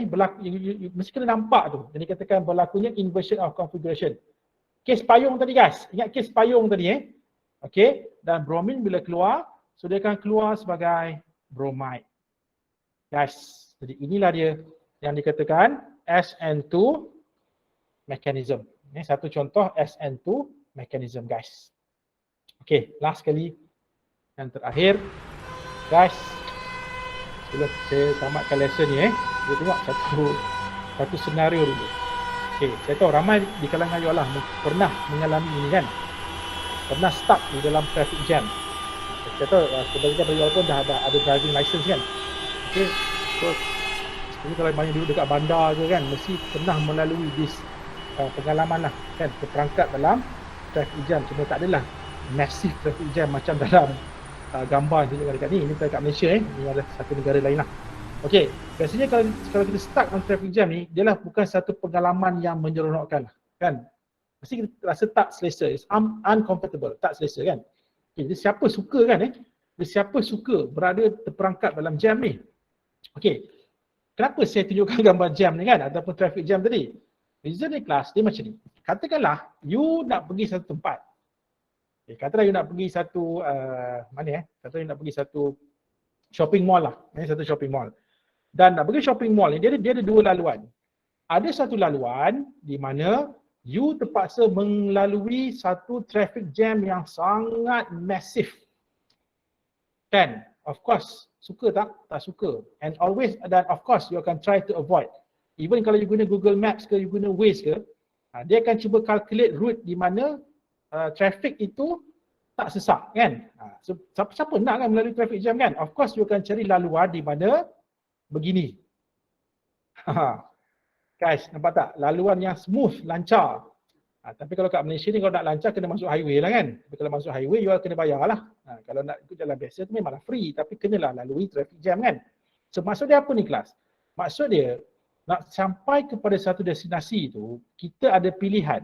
mesti kena nampak tu. Jadi katakan berlakunya inversion of configuration. Kes payung tadi guys. Ingat kes payung tadi Okey, dan bromine bila keluar, so dia akan keluar sebagai bromide. Guys, jadi inilah dia yang dikatakan SN2 mechanism. Ini satu contoh SN2 mechanism guys. Okey, last kali yang terakhir guys, sebelum saya tamatkan lesson ni kita tengok satu senario dulu. Okey, saya tahu ramai di kalangan you Allah pernah mengalami ini kan. Pernah stuck di dalam traffic jam. Saya tahu sebagian dari you pun dah ada driving license kan. Okey, so sebenarnya kalau main duduk dekat bandar ke kan, mesti pernah melalui this pengalaman lah kan, terperangkap dalam traffic jam. Cuma tak adalah massive traffic jam macam dalam gambar yang tunjukkan dekat ni. Ini kat Malaysia ini adalah satu negara lain lah. Okey, biasanya kalau kita stuck dalam traffic jam ni, dia lah bukan satu pengalaman yang menyeronokkan lah kan. Mesti kita rasa tak selesa, it's uncomfortable, tak selesa kan. Okay, jadi siapa suka kan siapa suka berada terperangkap dalam jam ni. Okey, kenapa saya tunjukkan gambar jam ni kan, ataupun traffic jam tadi? Reason ni kelas dia macam ni. Katakanlah you nak pergi satu tempat. Okay, katakanlah you nak pergi satu katakanlah you nak pergi satu shopping mall lah. Satu shopping mall. Dan nak pergi shopping mall ni dia ada dua laluan. Ada satu laluan di mana you terpaksa melalui satu traffic jam yang sangat masif. Kan? Of course, Suka tak? Tak suka. And always, dan of course, you akan try to avoid. Even kalau you guna Google Maps ke, you guna Waze ke, dia akan cuba calculate route di mana traffic itu tak sesak kan. So, siapa nak kan melalui traffic jam kan? Of course, you akan cari laluan di mana begini. Guys, nampak tak? Laluan yang smooth, lancar. Tapi kalau kat Malaysia ni kalau nak lancar kena masuk highway lah kan. Tapi kalau masuk highway you kena bayar lah. Kalau nak ikut jalan biasa tu memanglah free tapi kenalah lalui traffic jam kan. So maksud dia apa ni kelas? Maksud dia nak sampai kepada satu destinasi tu kita ada pilihan.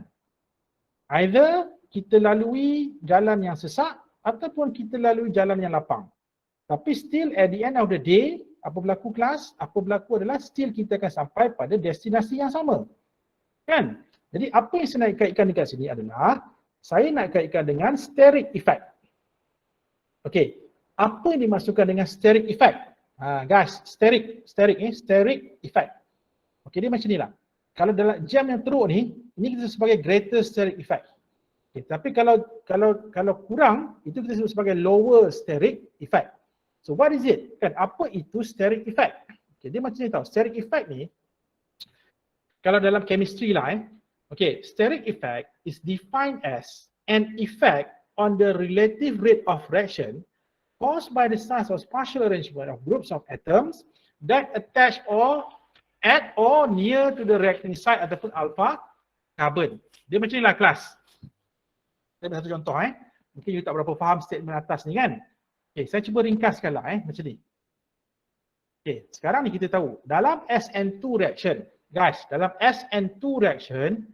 Either kita lalui jalan yang sesak ataupun kita lalui jalan yang lapang. Tapi still at the end of the day apa berlaku kelas? Apa berlaku adalah still kita akan sampai pada destinasi yang sama. Kan? Jadi apa yang saya nak kaitkan dekat sini adalah saya nak kaitkan dengan steric effect. Okey, apa yang dimaksudkan dengan steric effect? Guys, steric effect. Okey, dia macam ni lah. Kalau dalam jam yang teruk ni, ini kita sebut sebagai greater steric effect. Okay, tapi kalau kurang, itu kita sebut sebagai lower steric effect. So what is it? Kan apa itu steric effect? Okay, dia macam ni tau. Steric effect ni, kalau dalam chemistry lah okay, steric effect is defined as an effect on the relative rate of reaction caused by the size of partial arrangement of groups of atoms that attach or at or near to the reacting site ataupun alpha carbon. Dia macam ni lah kelas. Saya beri satu contoh mungkin you tak berapa faham statement atas ni kan. Okay, saya cuba ringkaskan lah macam ni. Okay, sekarang ni kita tahu dalam SN2 reaction, guys, dalam SN2 reaction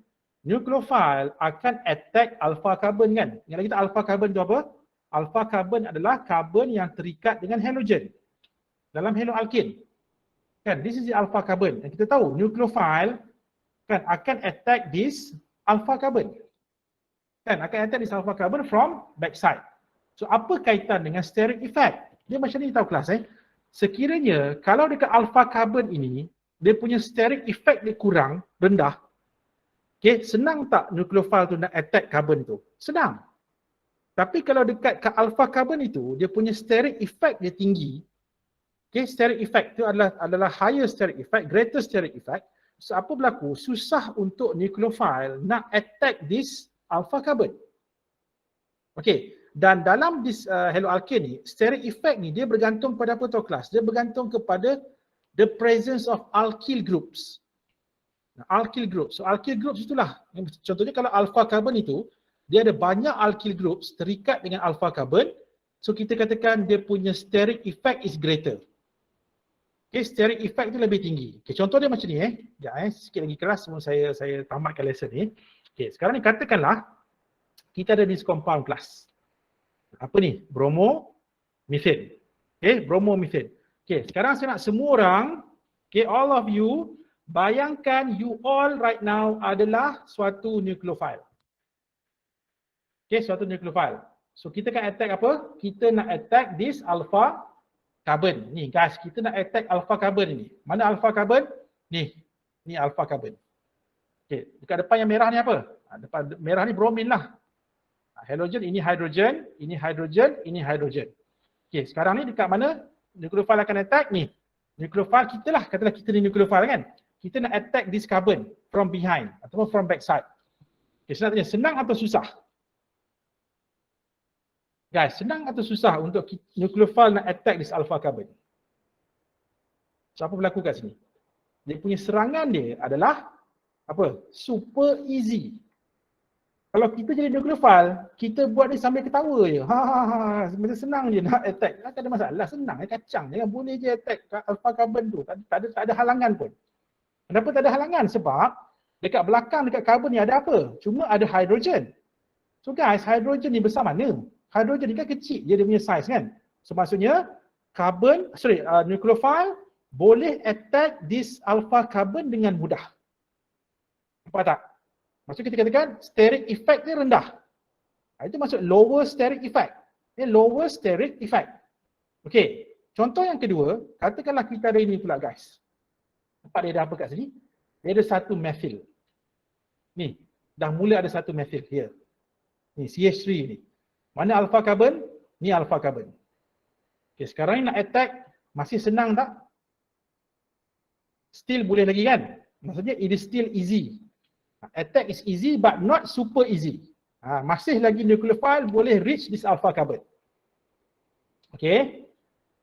nukleofil akan attack alpha carbon kan. Ingat lagi tak alpha carbon tu apa? Alpha carbon adalah karbon yang terikat dengan halogen dalam haloalkane. Kan, this is the alpha carbon. Dan kita tahu nukleofil kan akan attack this alpha carbon. Kan, akan attack this alpha carbon from backside. So apa kaitan dengan steric effect? Dia macam ni tahu kelas Sekiranya kalau dekat alpha carbon ini dia punya steric effect dia kurang, rendah. Okay, senang tak nukleofil tu nak attack carbon tu? Senang. Tapi kalau dekat ke alpha carbon itu, dia punya steric effect dia tinggi. Okay, steric effect tu adalah higher steric effect, greater steric effect. So apa berlaku? Susah untuk nukleofil nak attack this alpha carbon. Okay, dan dalam this haloalkane ni, steric effect ni dia bergantung pada apa tau kelas? Dia bergantung kepada the presence of alkyl groups. Alkyl groups. So alkyl groups itulah. Contohnya kalau alpha carbon itu, dia ada banyak alkyl groups terikat dengan alpha carbon. So kita katakan dia punya steric effect is greater. Okay, steric effect itu lebih tinggi. Okay, contoh dia macam ni sikit lagi kelas sebelum saya tamatkan lesson ni. Okay, sekarang ni katakanlah kita ada this compound kelas. Apa ni? Bromomethane. Okay, bromomethane. Okay, sekarang saya nak semua orang, okay, all of you, bayangkan you all right now adalah suatu nukleofil. Okay, suatu nukleofil. So kita akan attack apa? Kita nak attack this alpha carbon. Ni guys, kita nak attack alpha carbon ini. Mana alpha carbon? Ni alpha carbon. Okay, dekat depan yang merah ni apa? Depan merah ni bromin lah. Halogen, ini hidrogen, ini hidrogen, ini hidrogen. Okay, sekarang ni dekat mana nukleofil akan attack? Ni. Nukleofil kita lah, katalah kita ni nukleofil kan? Kita nak attack this carbon from behind ataupun from backside. Okay, saya nak tanya, senang atau susah? Guys, senang atau susah untuk nukleofil nak attack this alpha carbon? So apa berlaku kat sini? Dia punya serangan dia adalah apa? Super easy. Kalau kita jadi nukleofil, kita buat dia sambil ketawa je. Macam senang je nak attack. Tak ada masalah, senang kacang. Jangan boleh je attack alpha carbon tu. Tak ada halangan pun. Kenapa tak ada halangan? Sebab dekat belakang dekat karbon ni ada apa? Cuma ada hidrogen. So guys, hidrogen ni besar mana? Hidrogen ni kan kecil dia punya size kan? So maksudnya nukleofil boleh attack this alpha carbon dengan mudah. Nampak tak? Maksud kita katakan steric effect dia rendah. Itu maksud lower steric effect. Lower steric effect. Okey, contoh yang kedua, katakanlah kita ada ini pula guys. Nampak dia ada apa kat sini? Dia ada satu methyl. Ni, dah mula ada satu methyl here. Ni CH3 ni. Mana alpha carbon? Ni alpha carbon. Okey, sekarang ni nak attack Masih senang tak? Still boleh lagi kan? Maksudnya it is still easy. Attack is easy but not super easy. Masih lagi nucleophile boleh reach this alpha carbon. Okay?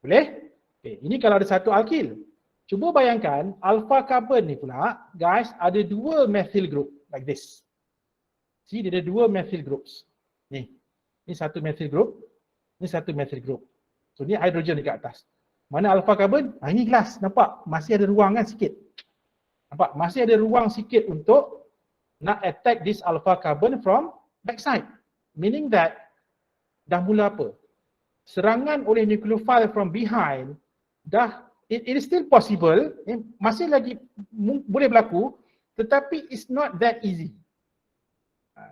Boleh? Okay. Ini kalau ada satu alkyl. Cuba bayangkan alpha carbon ni pula, guys, ada dua methyl group like this. See, dia ada dua methyl groups. Ni satu methyl group, ni satu methyl group. So ni hidrogen dekat atas. Mana alpha carbon? Ini kelas, nampak? Masih ada ruang kan sikit. Nampak? Masih ada ruang sikit untuk nak attack this alpha carbon from backside. Meaning that dah mula apa? Serangan oleh nucleophile from behind dah, it is still possible, masih lagi boleh berlaku, tetapi it's not that easy.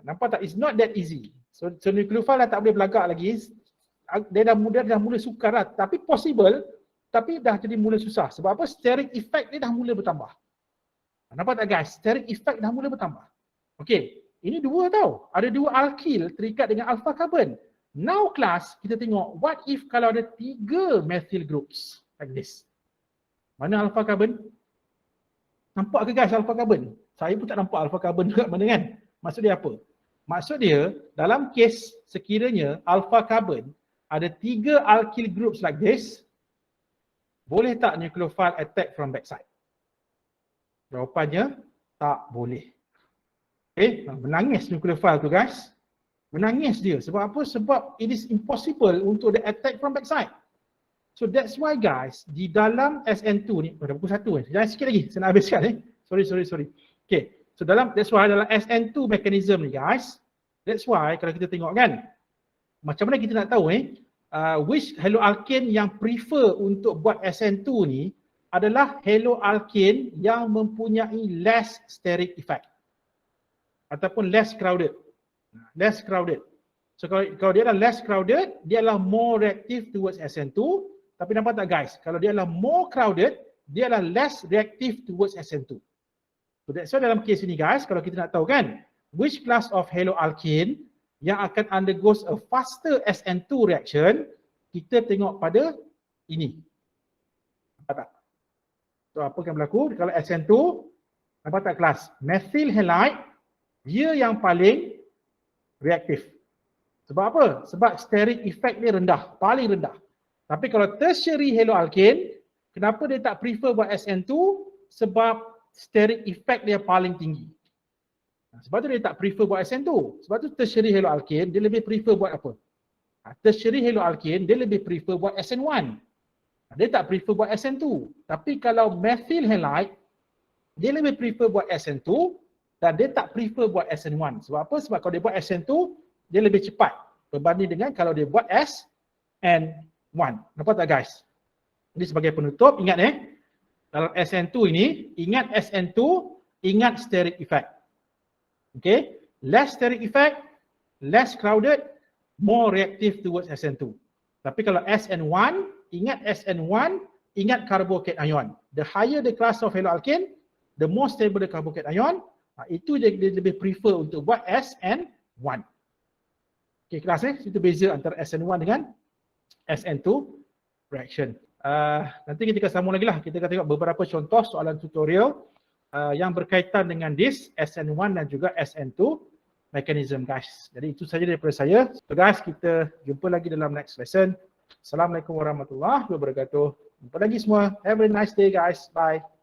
Nampak tak? It's not that easy. So nucleophile dah tak boleh belagak lagi. Dia dah mula sukar lah. Tapi possible, tapi dah jadi mula susah. Sebab apa? Steric effect dia dah mula bertambah. Nampak tak guys? Steric effect dah mula bertambah. Okey, ini dua tau. Ada dua alkyl terikat dengan alpha carbon. Now class, kita tengok what if kalau ada 3 methyl groups like this. Mana alpha carbon? Nampak ke guys alpha carbon? Saya pun tak nampak alpha carbon dekat mana kan? Maksud dia apa? Maksud dia dalam kes sekiranya alpha carbon ada 3 alkyl groups like this, boleh tak nucleophile attack from backside? Jawapannya tak boleh. Okay, menangis nucleophile tu guys. Menangis dia. Sebab apa? Sebab it is impossible untuk dia attack from backside. So that's why guys, di dalam SN2 ni, pada pukul 1 jangan sikit lagi, saya nak habiskan Sorry. Okay, so that's why dalam SN2 mechanism ni guys, that's why kalau kita tengok kan, macam mana kita nak tahu which haloalkane yang prefer untuk buat SN2 ni adalah haloalkane yang mempunyai less steric effect ataupun less crowded. So kalau dia adalah less crowded, dia adalah more reactive towards SN2. Tapi nampak tak guys, kalau dia adalah more crowded, dia adalah less reactive towards SN2. So that's why dalam case ini guys, kalau kita nak tahu kan, which class of haloalkane yang akan undergoes a faster SN2 reaction, kita tengok pada ini. Nampak tak? So apa akan berlaku kalau SN2, nampak tak kelas? Methyl halide, dia yang paling reaktif. Sebab apa? Sebab steric effect dia rendah, paling rendah. Tapi kalau tertiary haloalkane, kenapa dia tak prefer buat SN2? Sebab steric effect dia paling tinggi. Sebab tu dia tak prefer buat SN2. Sebab tu tertiary haloalkane dia lebih prefer buat apa? Tertiary haloalkane dia lebih prefer buat SN1. Dia tak prefer buat SN2. Tapi kalau methyl halide, dia lebih prefer buat SN2 dan dia tak prefer buat SN1. Sebab apa? Sebab kalau dia buat SN2, dia lebih cepat berbanding dengan kalau dia buat SN1. Nampak tak guys? Jadi sebagai penutup, ingat dalam SN2 ini, ingat SN2, ingat steric effect. Okay? Less steric effect, less crowded, more reactive towards SN2. Tapi kalau SN1, ingat SN1, ingat carbocation ion. The higher the class of haloalkane, the more stable the carbocation ion. Itu dia lebih prefer untuk buat SN1. Okay, kelas itu beza antara SN1 dengan SN2 reaction. Nanti kita akan sambung lagi lah. Kita akan tengok beberapa contoh soalan tutorial yang berkaitan dengan this SN1 dan juga SN2 mechanism guys. Jadi itu saja daripada saya. So guys, kita jumpa lagi dalam next lesson. Assalamualaikum warahmatullahi wabarakatuh. Jumpa lagi semua. Have a nice day guys. Bye.